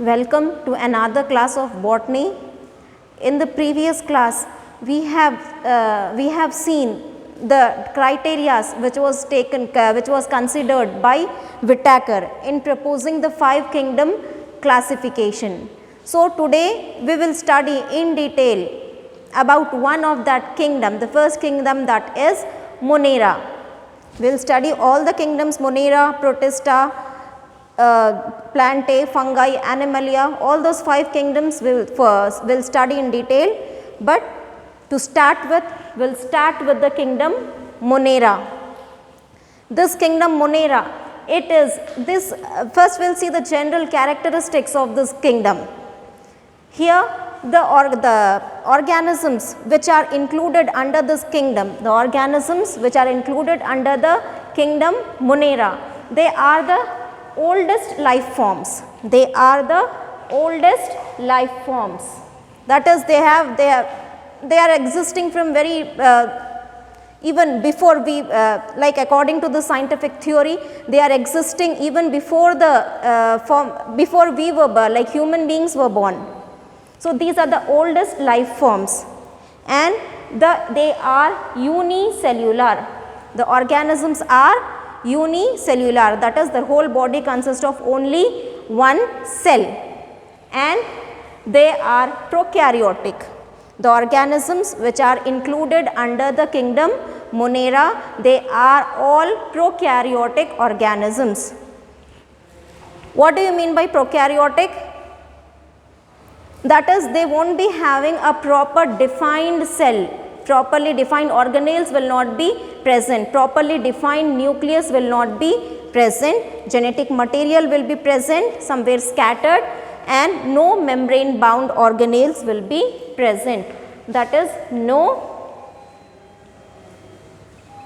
Welcome to another class of botany. In the previous class, we have seen the criteria which was considered by Whittaker in proposing the 5 kingdom classification. So today we will study in detail about one of that kingdom, the first kingdom, that is Monera. We will study all the kingdoms: Monera, Protista, Plantae, Fungi, Animalia. All those 5 kingdoms we will study in detail, but to start with, we will start with the kingdom Monera. This kingdom Monera, it is this first we will see the general characteristics of this kingdom. Here the organisms which are included under this kingdom, the organisms which are included under the kingdom Monera, they are the oldest life forms. They are the oldest life forms. That is, they are existing from very even before we like according to the scientific theory, they are existing even before the before we were born, like human beings were born. So these are the oldest life forms, and they are unicellular. The organisms are unicellular, that is, the whole body consists of only one cell, and they are prokaryotic. The organisms which are included under the kingdom Monera, they are all prokaryotic organisms. What do you mean by prokaryotic? That is, they won't be having a proper defined cell. Properly defined organelles will not be present. Properly defined nucleus will not be present. Genetic material will be present, somewhere scattered, and no membrane bound organelles will be present. That is, no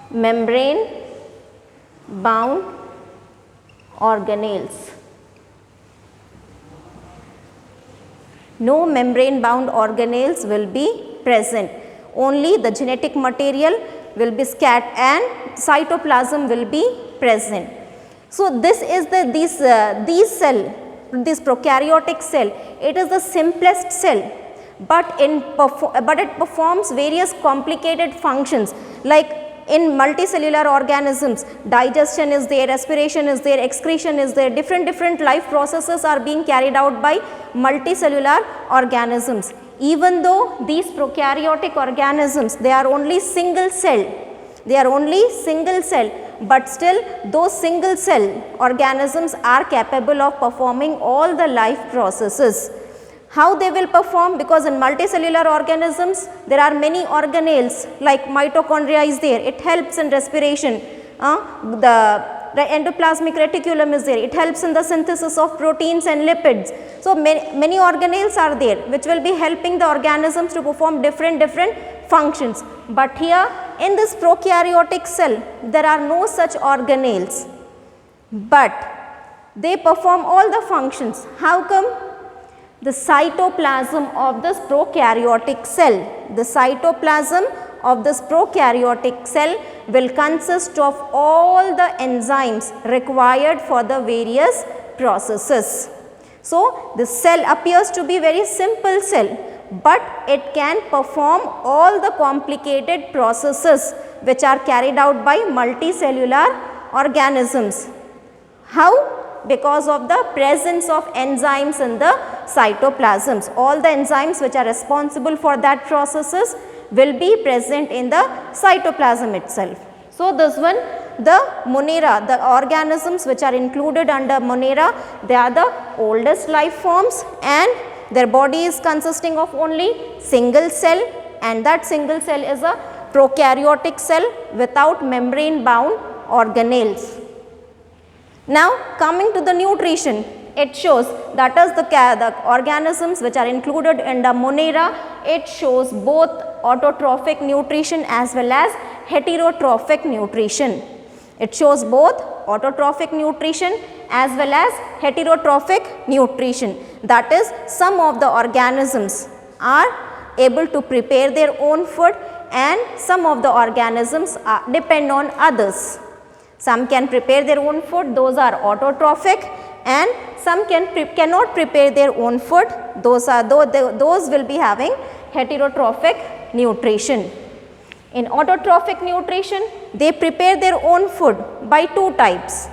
membrane bound organelles. No membrane bound organelles will be present. Only the genetic material will be scattered and cytoplasm will be present. So this is this prokaryotic cell. It is the simplest cell, but it performs various complicated functions, like in multicellular organisms, digestion is there, respiration is there, excretion is there, different life processes are being carried out by multicellular organisms. Even though these prokaryotic organisms, they are only single cell, but still those single cell organisms are capable of performing all the life processes. How they will perform? Because in multicellular organisms there are many organelles, like mitochondria is there, it helps in respiration. The endoplasmic reticulum is there, it helps in the synthesis of proteins and lipids. So many organelles are there which will be helping the organisms to perform different functions. But here in this prokaryotic cell there are no such organelles, but they perform all the functions. How come? The cytoplasm of this prokaryotic cell, will consist of all the enzymes required for the various processes. So the cell appears to be very simple cell, but it can perform all the complicated processes which are carried out by multicellular organisms. How? Because of the presence of enzymes in the cytoplasms. All the enzymes which are responsible for that processes will be present in the cytoplasm itself. So this one, the Monera, the organisms which are included under Monera, they are the oldest life forms, and their body is consisting of only single cell, and that single cell is a prokaryotic cell without membrane bound organelles. Now coming to the nutrition, it shows, that is, the organisms which are included in the Monera, it shows both autotrophic nutrition as well as heterotrophic nutrition. It shows both autotrophic nutrition as well as heterotrophic nutrition. That is, some of the organisms are able to prepare their own food, and some of the organisms depend on others. Some can prepare their own food, those are autotrophic, and some cannot prepare their own food. Those will be having heterotrophic nutrition. In autotrophic nutrition, they prepare their own food by two types.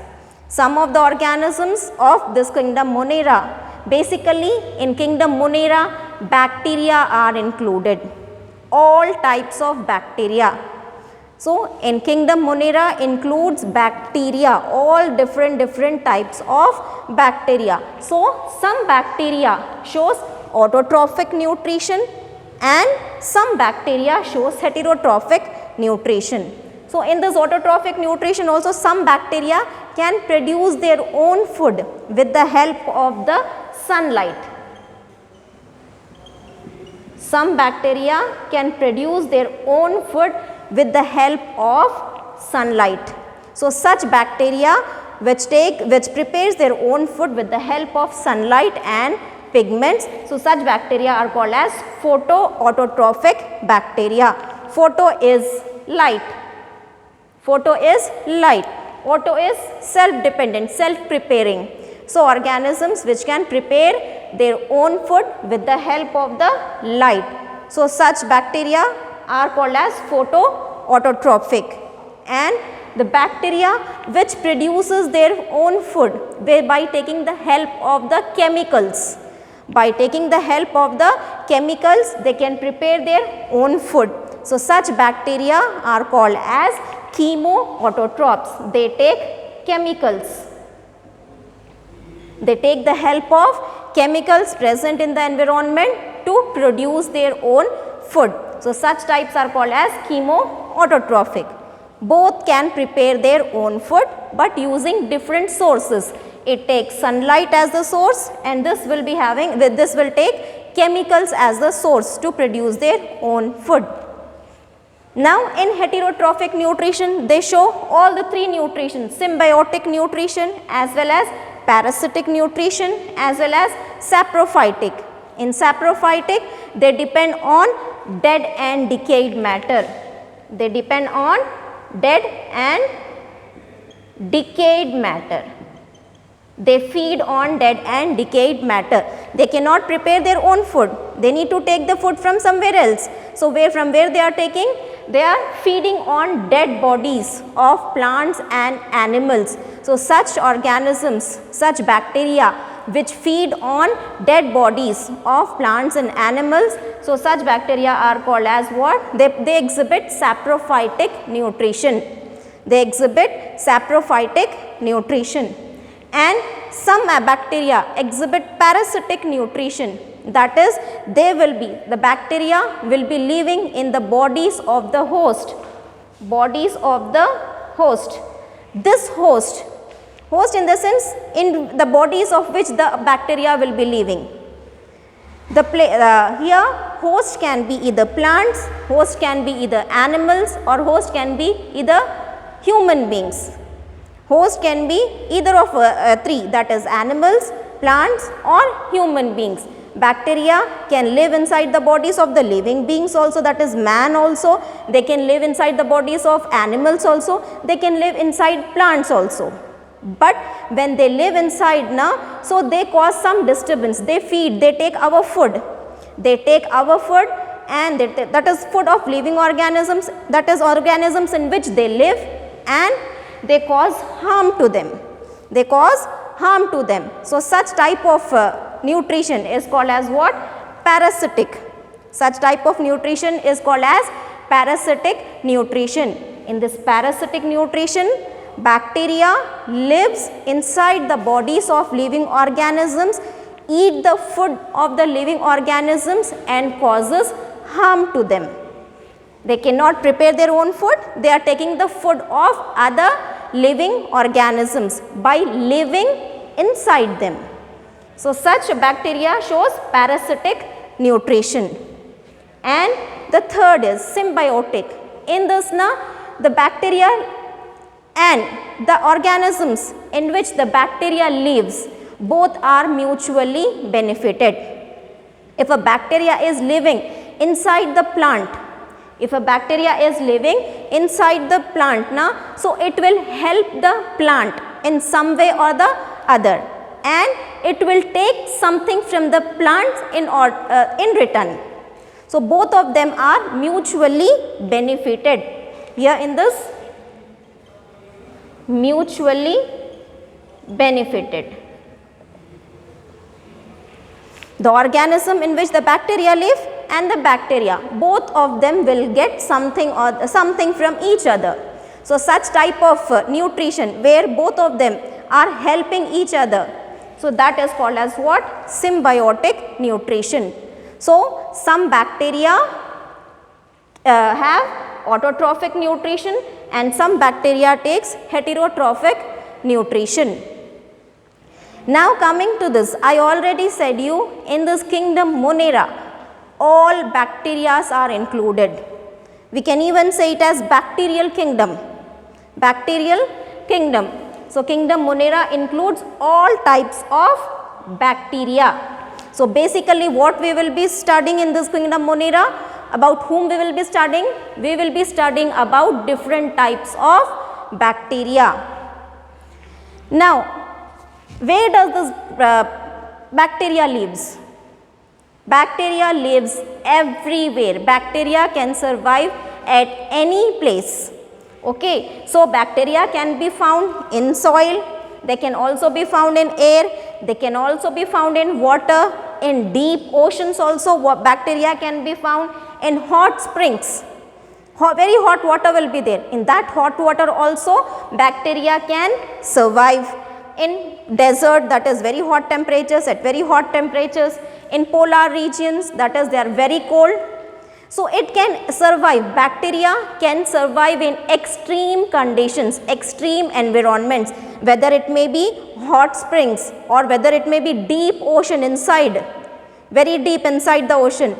Some of the organisms of this kingdom Monera, basically in kingdom Monera, bacteria are included, all types of bacteria. So, in kingdom Monera includes bacteria, all different types of bacteria. So, some bacteria shows autotrophic nutrition and some bacteria shows heterotrophic nutrition. So, in this autotrophic nutrition also some bacteria can produce their own food with the help of the sunlight. Some bacteria can produce their own food with the help of sunlight. So, such bacteria which prepares their own food with the help of sunlight and pigments. So, such bacteria are called as photoautotrophic bacteria. Photo is light. Photo is light. Auto is self-dependent, self-preparing. So, organisms which can prepare their own food with the help of the light. So, such bacteria are called as photoautotrophic, and the bacteria which produces their own food by taking the help of the chemicals. By taking the help of the chemicals, they can prepare their own food. So, such bacteria are called as chemoautotrophs. They take chemicals. They take the help of chemicals present in the environment to produce their own food. So, such types are called as chemoautotrophic. Both can prepare their own food, but using different sources. It takes sunlight as the source, and this will take chemicals as the source to produce their own food. Now, in heterotrophic nutrition, they show all the three nutrition: symbiotic nutrition as well as parasitic nutrition as well as saprophytic. In saprophytic, they depend on dead and decayed matter. They depend on dead and decayed matter. They feed on dead and decayed matter. They cannot prepare their own food. They need to take the food from somewhere else. So, from where they are taking? They are feeding on dead bodies of plants and animals. So, such organisms, such bacteria which feed on dead bodies of plants and animals. So, such bacteria are called as what? They exhibit saprophytic nutrition. They exhibit saprophytic nutrition. And some bacteria exhibit parasitic nutrition. That is, the bacteria will be living in the bodies of the host. Bodies of the host. This host in the sense in the bodies of which the bacteria will be living. Here host can be either plants, host can be either animals, or host can be either human beings. Host can be either of three, that is animals, plants or human beings. Bacteria can live inside the bodies of the living beings also, that is man also. They can live inside the bodies of animals also. They can live inside plants also. But when they live inside now, so they cause some disturbance. They feed, they take our food. They take our food, and that is food of living organisms, that is organisms in which they live, and they cause harm to them. They cause harm to them. So, such type of nutrition is called as what? Parasitic. Such type of nutrition is called as parasitic nutrition. In this parasitic nutrition, bacteria lives inside the bodies of living organisms, eat the food of the living organisms and causes harm to them. They cannot prepare their own food. They are taking the food of other living organisms by living inside them. So, such bacteria shows parasitic nutrition. And the third is symbiotic. In this the bacteria and the organisms in which the bacteria lives, both are mutually benefited. If a bacteria is living inside the plant, if a bacteria is living inside the plant, so it will help the plant in some way or the other. and it will take something from the plants in return. So, both of them are mutually benefited. Here in this, mutually benefited. The organism in which the bacteria live and the bacteria, both of them will get something from each other. So, such type of nutrition where both of them are helping each other. So, that is called as what? Symbiotic nutrition. So, some bacteria have autotrophic nutrition and some bacteria takes heterotrophic nutrition. Now coming to this, I already said you in this kingdom Monera, all bacteria are included. We can even say it as bacterial kingdom. Bacterial kingdom. So, kingdom Monera includes all types of bacteria. So, basically what we will be studying in this kingdom Monera, about whom we will be studying? We will be studying about different types of bacteria. Now, where does this bacteria lives? Bacteria lives everywhere. Bacteria can survive at any place. Okay. So, bacteria can be found in soil, they can also be found in air, they can also be found in water, in deep oceans also bacteria can be found, in hot springs. Very hot water will be there. In that hot water also bacteria can survive. In desert, that is very hot temperatures, at very hot temperatures, in polar regions, that is they are very cold. So, it can survive, bacteria can survive in extreme conditions, extreme environments, whether it may be hot springs or whether it may be deep ocean inside, very deep inside the ocean.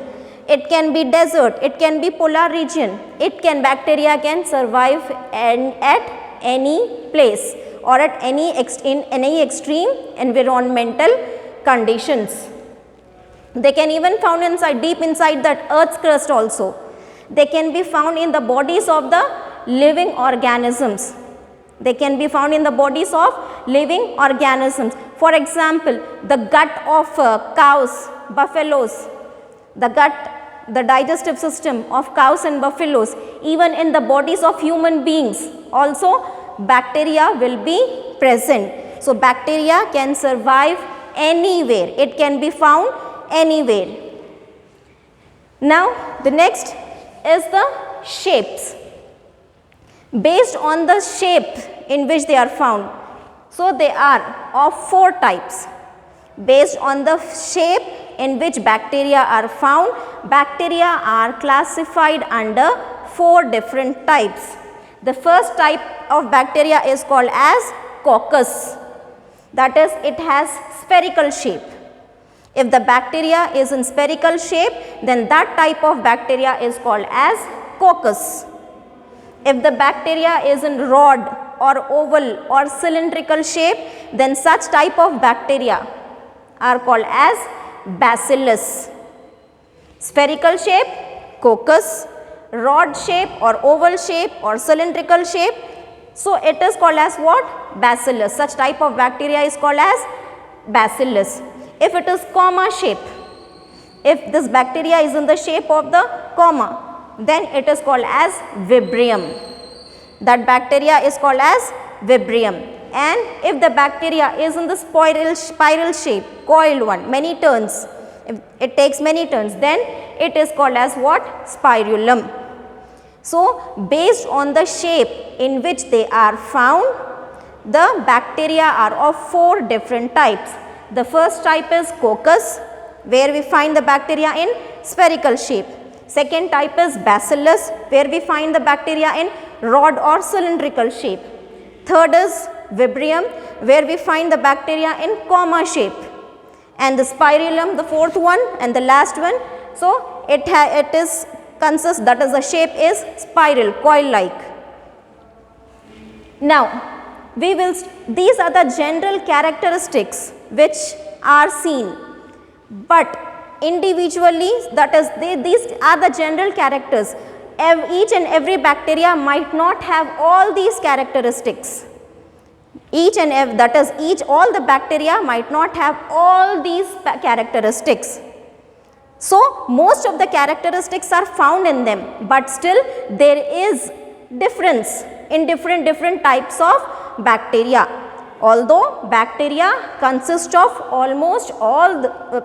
It can be desert, it can be polar region, bacteria can survive at any place or at in any extreme environmental conditions. They can even found inside, deep inside that earth's crust also. They can be found in the bodies of the living organisms. They can be found in the bodies of living organisms. For example, the gut of cows, buffaloes, the gut, the digestive system of cows and buffaloes, even in the bodies of human beings also bacteria will be present. So, bacteria can survive anywhere, it can be found anywhere. Now, the next is the shapes. Based on the shape in which they are found, so they are of 4 types. Based on the shape in which bacteria are found, bacteria are classified under 4 different types. The first type of bacteria is called as coccus, that is it has spherical shape. If the bacteria is in spherical shape, then that type of bacteria is called as coccus. If the bacteria is in rod or oval or cylindrical shape, then such type of bacteria are called as bacillus. Spherical shape, coccus, rod shape or oval shape or cylindrical shape, so it is called as what? Bacillus. Such type of bacteria is called as bacillus. If it is comma shape, if this bacteria is in the shape of the comma, then it is called as Vibrio. That bacteria is called as Vibrio. And if the bacteria is in the spiral shape, coiled one, many turns, if it takes many turns, then it is called as what? Spirulum. So, based on the shape in which they are found, the bacteria are of 4 different types. The first type is coccus, where we find the bacteria in spherical shape. Second type is bacillus, where we find the bacteria in rod or cylindrical shape. Third is Vibrio, where we find the bacteria in comma shape. And the spirulum, the fourth one and the last one. So, consists, that is the shape is spiral, coil like. Now, these are the general characteristics which are seen, but individually, that is these are the general characters. Each and every bacteria might not have all these characteristics. Each and every, that is all the bacteria might not have all these characteristics. So, most of the characteristics are found in them, but still there is difference in different types of bacteria. Although bacteria consist of almost all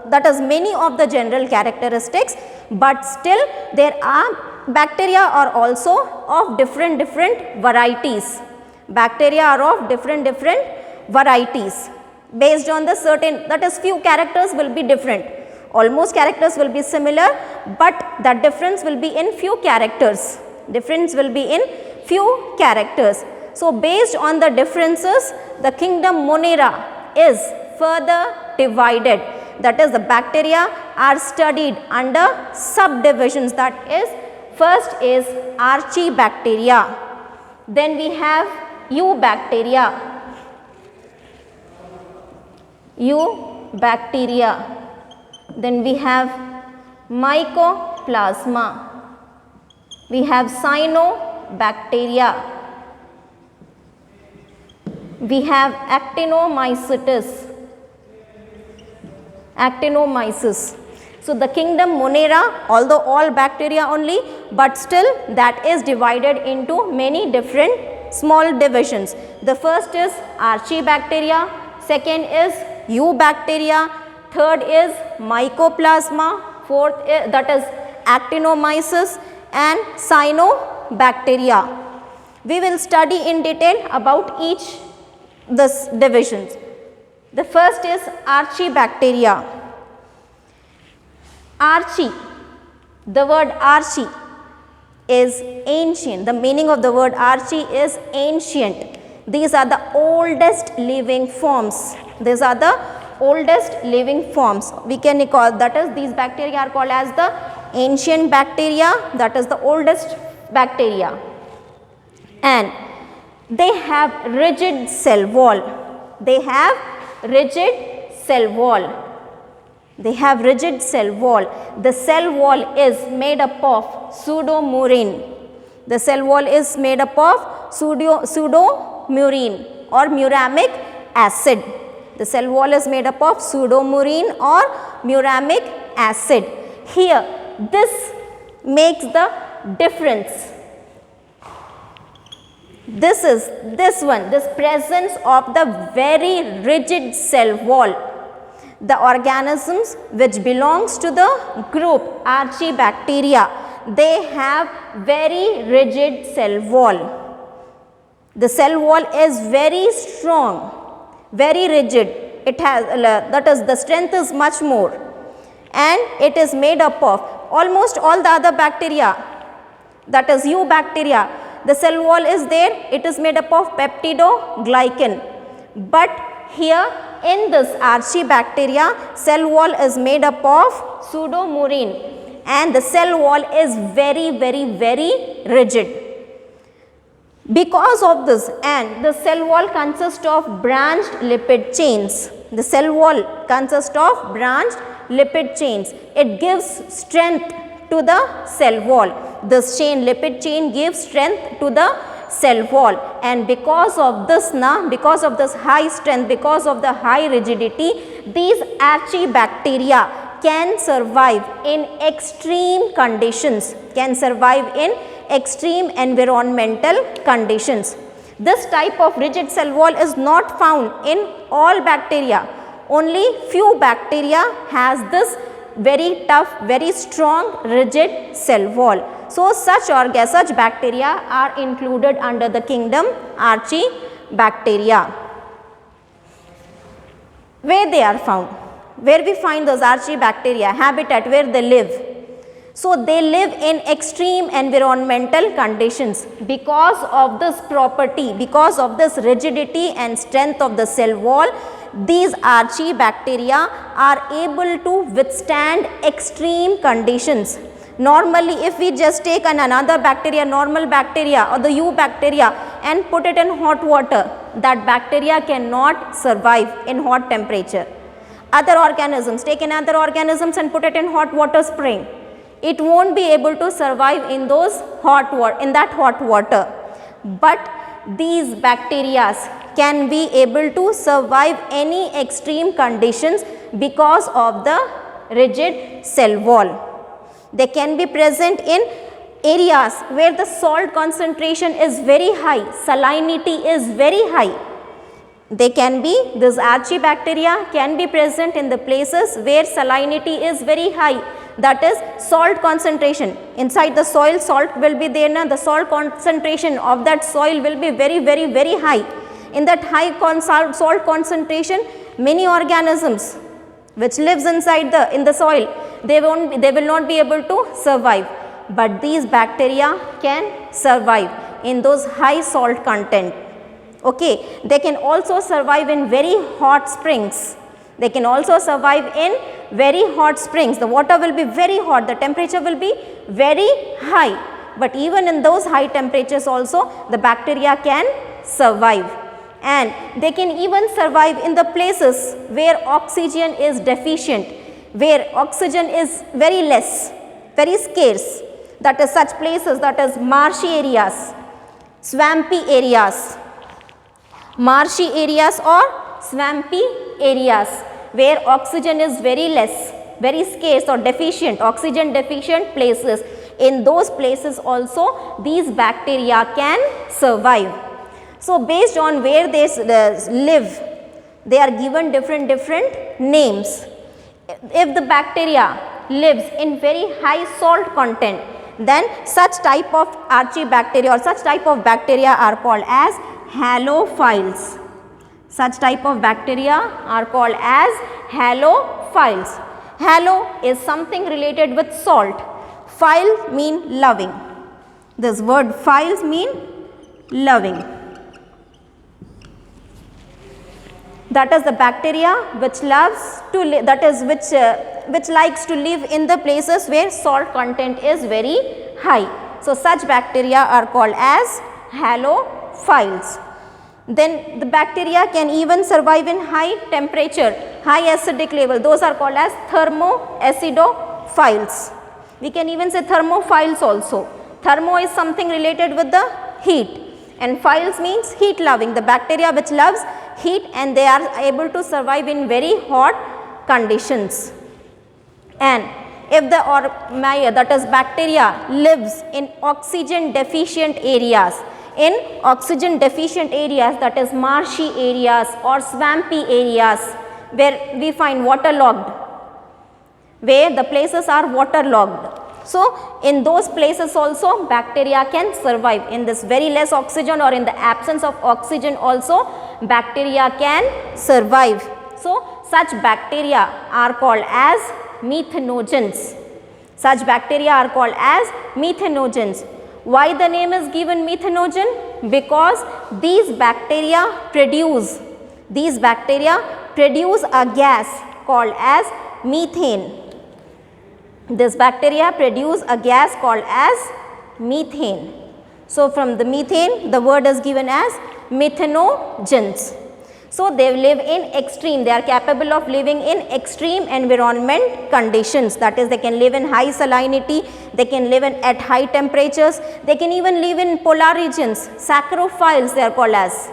that is many of the general characteristics, but still there are bacteria are also of different varieties. Bacteria are of different varieties based on the certain, that is few characters will be different. Almost characters will be similar, but the difference will be in few characters. Difference will be in few characters. So, based on the differences, the kingdom Monera is further divided. That is, the bacteria are studied under subdivisions. That is, first is Archibacteria, then we have Eubacteria, then we have Mycoplasma, we have Cyanobacteria, we have Actinomycetes, Actinomyces. So, the kingdom Monera, although all bacteria only, but still that is divided into many different small divisions. The first is Archibacteria, second is Eubacteria, third is Mycoplasma, fourth is, that is Actinomyces, and Cyanobacteria. We will study in detail about each this divisions. The first is Archibacteria. Archi, the word archi is ancient. The meaning of the word archi is ancient. These are the oldest living forms. These are the oldest living forms. We can call, that is, these bacteria are called as the ancient bacteria, that is the oldest bacteria. And they have rigid cell wall. They have rigid cell wall. They have rigid cell wall. The cell wall is made up of pseudomurine. The cell wall is made up of pseudomurine or muramic acid. The cell wall is made up of pseudomurine or muramic acid. Here, this makes the difference. This is this one, this presence of the very rigid cell wall. The organisms which belongs to the group Archibacteria, they have very rigid cell wall. The cell wall is very strong, very rigid. It has, that is, the strength is much more, and it is made up of almost all the other bacteria, that is Eubacteria. The cell wall is there, it is made up of peptidoglycan, but here in this Archibacteria, cell wall is made up of pseudomurine, and the cell wall is very rigid. Because of this, and the cell wall consists of branched lipid chains. The cell wall consists of branched lipid chains. It gives strength to the cell wall. This chain, lipid chain, gives strength to the cell wall, and because of this because of this high strength, because of the high rigidity, these Archibacteria can survive in extreme conditions, can survive in extreme environmental conditions. This type of rigid cell wall is not found in all bacteria. Only few bacteria has this very tough, very strong rigid cell wall. So, such bacteria are included under the kingdom Archibacteria. Where they are found? Where we find those Archibacteria? Habitat, where they live. So, they live in extreme environmental conditions. Because of this property, because of this rigidity and strength of the cell wall, these Archibacteria are able to withstand extreme conditions. Normally, if we just take another bacteria, normal bacteria or the Eubacteria, and put it in hot water, that bacteria cannot survive in hot temperature. Other organisms, take another organisms and put it in hot water spring, it won't be able to survive in those hot water, in that hot water. But these bacteria can be able to survive any extreme conditions because of the rigid cell wall. They can be present in areas where the salt concentration is very high, salinity is very high. They can be, this archibacteria can be present in the places where salinity is very high, that is salt concentration. Inside the soil, salt will be there, na? The salt concentration of that soil will be very high. In that high salt concentration, many organisms which lives inside in the soil, they will not be able to survive. But these bacteria can survive in those high salt content. Okay, they can also survive in very hot springs. They can also survive in very hot springs. The water will be very hot, the temperature will be very high. But even in those high temperatures also, the bacteria can survive. And they can even survive in the places where oxygen is deficient, where oxygen is very less, very scarce. That is such places, that is marshy areas, swampy areas. Marshy areas or swampy areas where oxygen is very less, very scarce or deficient, oxygen deficient places. In those places also these bacteria can survive. So, based on where they live, they are given different names. If the bacteria lives in very high salt content, then such type of archibacteria or such type of bacteria are called as halophiles. Such type of bacteria are called as halophiles. Halo is something related with salt. Phile mean loving. This word philes mean loving. That is the bacteria which loves to live, that is which likes to live in the places where salt content is very high. So, such bacteria are called as halophiles. Then the bacteria can even survive in high temperature, high acidic level. Those are called as thermoacidophiles. We can even say thermophiles also. Thermo is something related with the heat, and philes means heat loving. The bacteria which loves heat, and they are able to survive in very hot conditions. And if the that is bacteria lives in oxygen deficient areas, that is marshy areas or swampy areas where we find waterlogged, where the places are waterlogged. So, in those places also bacteria can survive. In this very less oxygen or in the absence of oxygen also bacteria can survive. So, such bacteria are called as methanogens. Such bacteria are called as methanogens. Why the name is given methanogen? Because these bacteria produce a gas called as methane. This bacteria produce a gas called as methane. So, from the methane the word is given as methanogens. So, they live in extreme, they are capable of living in extreme environment conditions, that is they can live in high salinity, they can live at high temperatures, they can even live in polar regions. Saccharophiles they are called as,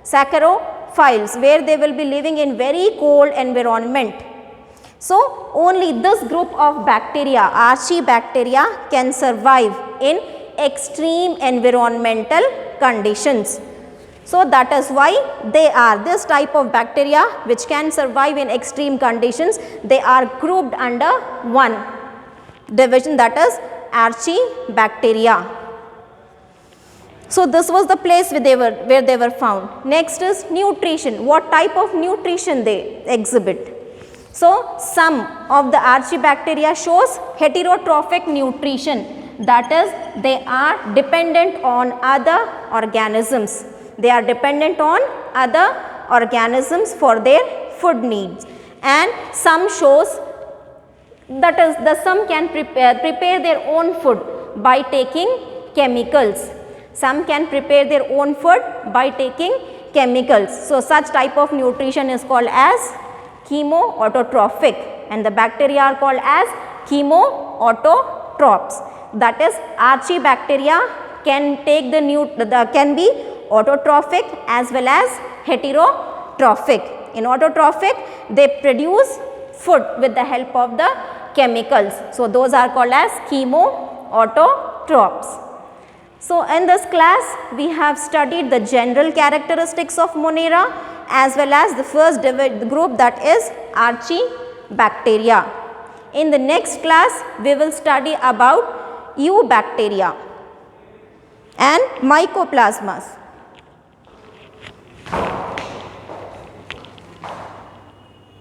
saccharophiles, where they will be living in very cold environment. So, only this group of bacteria, archibacteria, can survive in extreme environmental conditions. So, that is why they are this type of bacteria which can survive in extreme conditions. They are grouped under one division, that is archibacteria. So, this was the place where they were found. Next is nutrition. What type of nutrition they exhibit? So, some of the archibacteria shows heterotrophic nutrition, that is they are dependent on other organisms. They are dependent on other organisms for their food needs, and some shows, that is some can prepare their own food by taking chemicals. Some can prepare their own food by taking chemicals. So, such type of nutrition is called as chemoautotrophic, and the bacteria are called as chemoautotrophs. That is archibacteria can take can be autotrophic as well as heterotrophic. In autotrophic, they produce food with the help of the chemicals. So, those are called as chemoautotrophs. So, in this class, we have studied the general characteristics of Monera as well as the first group, that is Archibacteria. In the next class, we will study about Eubacteria and Mycoplasmas.